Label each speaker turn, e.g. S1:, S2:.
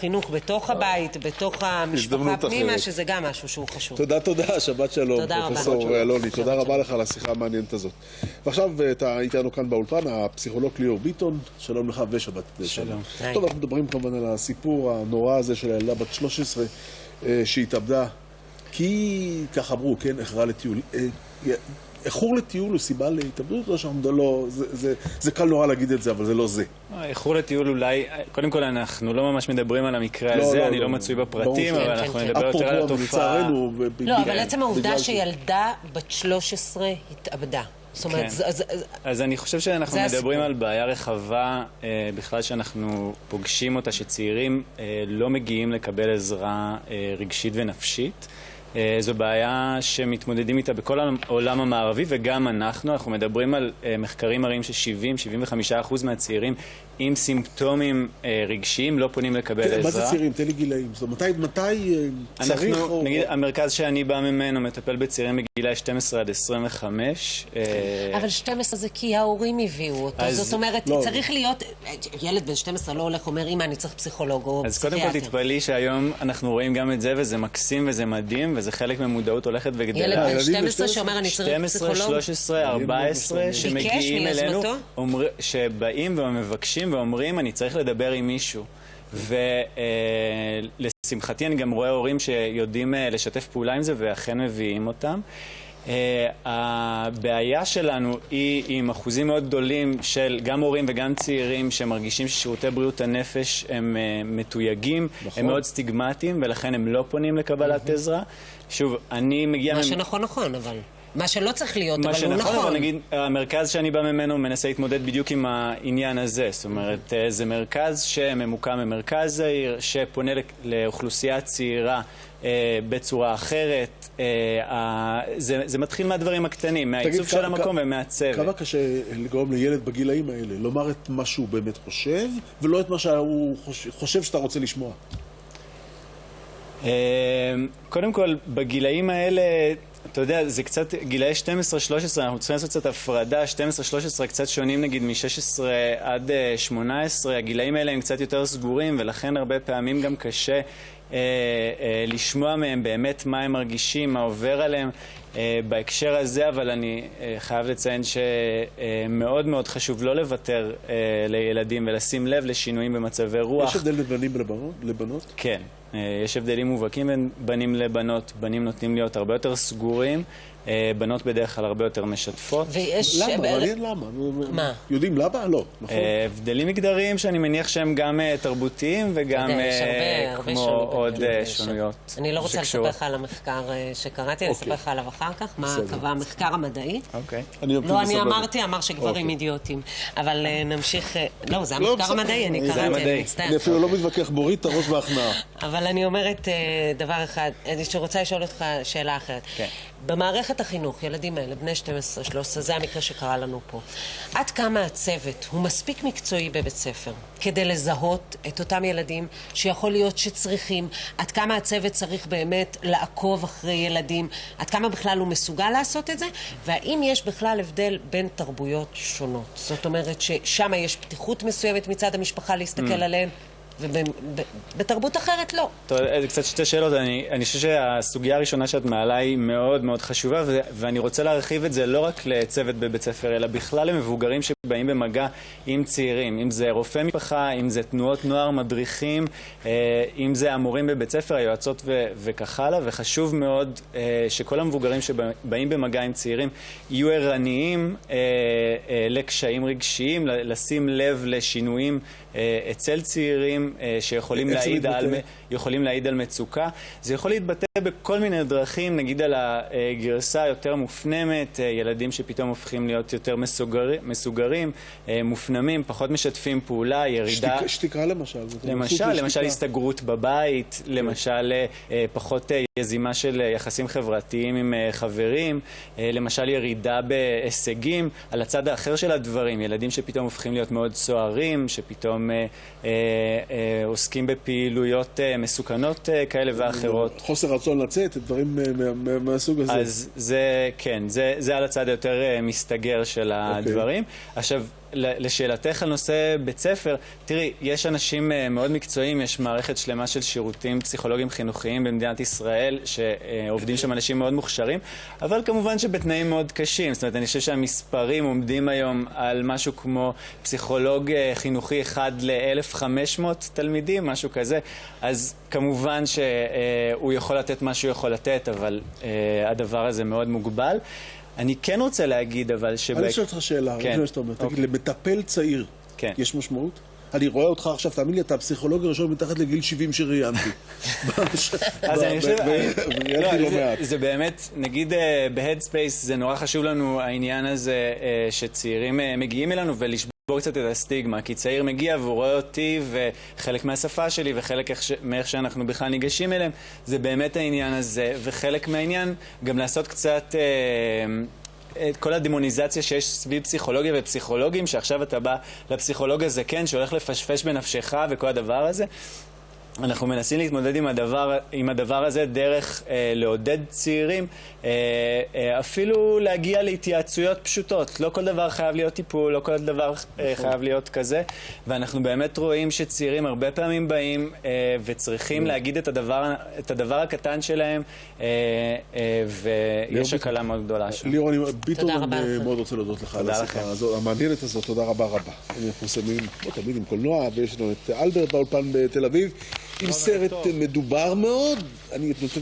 S1: החינוך בתוך הבית, בתוך המשפחה פנימה, שזה גם משהו שהוא חשוב.
S2: תודה, שבת שלום, פרופסור אלוני. תודה רבה לך על השיחה המעניינת הזאת. ועכשיו אתה איתנו כאן באולפן, הפסיכולוג ליאור ביטון. שלום לך ושבת שלום. טוב, אנחנו מדברים כמובן על הסיפור הנורא הזה של הילדה בת 13 שהתאבדה, כי כך אמרו, כן, איחרה לטיול. איחור לטיול הוא סיבה להתאבדות, או שאנחנו לא, זה קל נורא להגיד את זה, אבל זה לא זה.
S3: איחור לטיול אולי, קודם כל אנחנו לא ממש מדברים על המקרה הזה, אני לא מצוי בפרטים, אבל אנחנו נדבר יותר על התופעה.
S1: לא, אבל עצם העובדה שילדה בת 13 התאבדה.
S3: אז אני חושב שאנחנו מדברים על בעיה רחבה, בכלל שאנחנו פוגשים אותה, שצעירים לא מגיעים לקבל עזרה רגשית ונפשית. זו בעיה שמתמודדים איתה בכל העולם המערבי, וגם אנחנו מדברים על מחקרים מראים ש70-75% מהצעירים עם סימפטומים רגשיים לא פונים לקבל עזרה.
S2: מה זה צעירים? תן לי גילאים. מתי צריך?
S3: נגיד, המרכז שאני בא ממנו מטפל בצעירים בגילי 12 עד 25.
S1: אבל 12 זה כי ההורים הביאו אותו. זאת אומרת, צריך להיות... ילד בן 12 לא הולך, אומר, אמא, אני צריך פסיכולוג או פסיכיאטר.
S3: אז קודם כל תתפלאי שהיום אנחנו רואים גם את זה, וזה מקסים וזה מדהים, וזה חלק ממודעות הולכת וגדלה.
S1: ילד בן 12 שאומר, אני צריך פסיכולוג.
S3: 12, 13, 14, שמגיעים אלינו, שבאים ומבקשים ואומרים, אני צריך לדבר עם מישהו. ולשמחתי אני גם רואה הורים שיודעים לשתף פעולה עם זה ואכן מביאים אותם. הבעיה שלנו היא עם אחוזים מאוד גדולים של גם הורים וגם צעירים שמרגישים ששירותי בריאות הנפש הם מתויגים, הם מאוד סטיגמטיים ולכן הם לא פונים לקבלת עזרה. שוב, אני מגיע...
S1: מה שנכון, אבל... מה שלא צריך להיות, אבל הוא נכון.
S3: אבל נגיד, המרכז שאני בא ממנו מנסה להתמודד בדיוק עם העניין הזה. זאת אומרת, זה מרכז שממוקם במרכז העיר, שפונה לאוכלוסייה צעירה בצורה אחרת. זה מתחיל מהדברים הקטנים, מהעיצוב של המקום ומהצוות.
S2: כמה קשה לגרום לילד בגילאים האלה, לומר את מה שהוא באמת חושב, ולא את מה שהוא חושב שאתה רוצה לשמוע?
S3: קודם כל, בגילאים האלה... אתה יודע, זה קצת, גילאי 12-13, אנחנו צריכים לעשות קצת הפרדה, 12-13 קצת שונים נגיד מ-16 עד 18, הגילאים האלה הם קצת יותר סגורים, ולכן הרבה פעמים גם קשה לשמוע מהם באמת מה הם מרגישים, מה עובר עליהם בהקשר הזה, אבל אני חייב לציין שמאוד מאוד חשוב לא לוותר לילדים ולשים לב לשינויים במצבי רוח.
S2: יש הבדל בין בנים לבנות?
S3: כן. יש הבדלים מובהקים בין בנים לבנות, בנים נוטים להיות הרבה יותר סגורים, בנות בדרך כלל הרבה יותר משתפות.
S2: למה? מעניין למה?
S1: מה?
S2: יודעים למה? לא, נכון.
S3: הבדלים מגדריים שאני מניח שהם גם תרבותיים וגם כמו עוד שונויות.
S1: אני לא רוצה לספר לך על המחקר שקראתי, אני אספר לך עליו אחר כך, מה קבע המחקר המדעי. לא, אני אמר שגברים אידיוטים, אבל נמשיך, לא, זה המחקר המדעי, אני קראתי.
S2: אני אפילו לא מתווכח, מוריד את הראש והכנעה.
S1: אבל אני אומרת דבר אחד, אני רוצה לשאול אותך שאלה אחרת. במערכת החינוך, ילדים האלה, בני 12-13, זה המקרה שקרה לנו פה. עד כמה הצוות הוא מספיק מקצועי בבית ספר כדי לזהות את אותם ילדים שיכול להיות שצריכים, עד כמה הצוות צריך באמת לעקוב אחרי ילדים, עד כמה בכלל הוא מסוגל לעשות את זה, והאם יש בכלל הבדל בין תרבויות שונות. זאת אומרת ששם יש פתיחות מסוימת מצד המשפחה להסתכל עליהן, ובתרבות אחרת לא.
S3: טוב, זה קצת שתי שאלות. אני חושב שהסוגיה הראשונה שאת מעלה היא מאוד מאוד חשובה, ואני רוצה להרחיב את זה לא רק לצוות בבית ספר, אלא בכלל למבוגרים שבאים במגע עם צעירים, אם זה רופא משפחה, אם זה תנועות נוער, מדריכים, אם זה המורים בבית ספר, היועצות וכך הלאה, וחשוב מאוד שכל המבוגרים שבאים במגע עם צעירים יהיו ערניים לקשיים רגשיים, לשים לב לשינויים אצל צעירים שיכולים להעיד על מצוקה. זה יכול להתבטא בכל מיני דרכים, נגיד על הגרסה היותר מופנמת, ילדים שפתאום הופכים להיות יותר מסוגרים, מופנמים, פחות משתפים פעולה, ירידה...
S2: שתקרא למשל.
S3: למשל הסתגרות בבית, למשל פחות יזימה של יחסים חברתיים עם חברים, למשל ירידה בהישגים. על הצד האחר של הדברים, ילדים שפתאום הופכים להיות מאוד סוערים, שפתאום עוסקים בפעילויות מסוכנות כאלה ואחרות.
S2: חוסר רצון לצאת, דברים מהסוג הזה.
S3: אז זה, כן, זה על הצד היותר מסתגר של הדברים. עכשיו, לשאלתך על נושא בית ספר, תראי, יש אנשים מאוד מקצועיים, יש מערכת שלמה של שירותים פסיכולוגיים חינוכיים במדינת ישראל, שעובדים שם אנשים מאוד מוכשרים, אבל כמובן שבתנאים מאוד קשים. זאת אומרת, אני חושב שהמספרים עומדים היום על משהו כמו פסיכולוג חינוכי אחד ל-1,500 תלמידים, משהו כזה. אז כמובן שהוא יכול לתת מה שהוא יכול לתת, אבל הדבר הזה מאוד מוגבל. אני כן רוצה להגיד, אבל
S2: אני שואל אותך שאלה, תגיד, למטפל צעיר יש משמעות? אני רואה אותך עכשיו, תאמין לי, אתה הפסיכולוג הראשון מתחת לגיל 70 שראיינתי.
S3: אז אני חושב, זה באמת, נגיד בהדספייס זה נורא חשוב לנו העניין הזה שצעירים מגיעים אלינו ולשבור קצת את הסטיגמה, כי צעיר מגיע והוא רואה אותי וחלק מהשפה שלי וחלק מאיך שאנחנו בכלל ניגשים אליהם, זה באמת העניין הזה, וחלק מהעניין גם לעשות קצת את כל הדמוניזציה שיש סביב פסיכולוגיה ופסיכולוגים, שעכשיו אתה בא לפסיכולוג הזה, כן, שהולך לפשפש בנפשך וכל הדבר הזה. אנחנו מנסים להתמודד עם הדבר הזה דרך לעודד צעירים, אפילו להגיע להתייעצויות פשוטות. לא כל דבר חייב להיות טיפול, לא כל דבר חייב להיות כזה. ואנחנו באמת רואים שצעירים הרבה פעמים באים וצריכים להגיד את הדבר הקטן שלהם, ויש הקלה מאוד גדולה שם.
S2: ליאור, ביטון מאוד רוצה להודות לך על השיחה המעניינת הזאת. תודה רבה רבה. אנחנו שמים תמיד עם קולנוע, ויש לנו את אלברט באולפן בתל אביב. עם סרט מדובר מאוד, אני נותן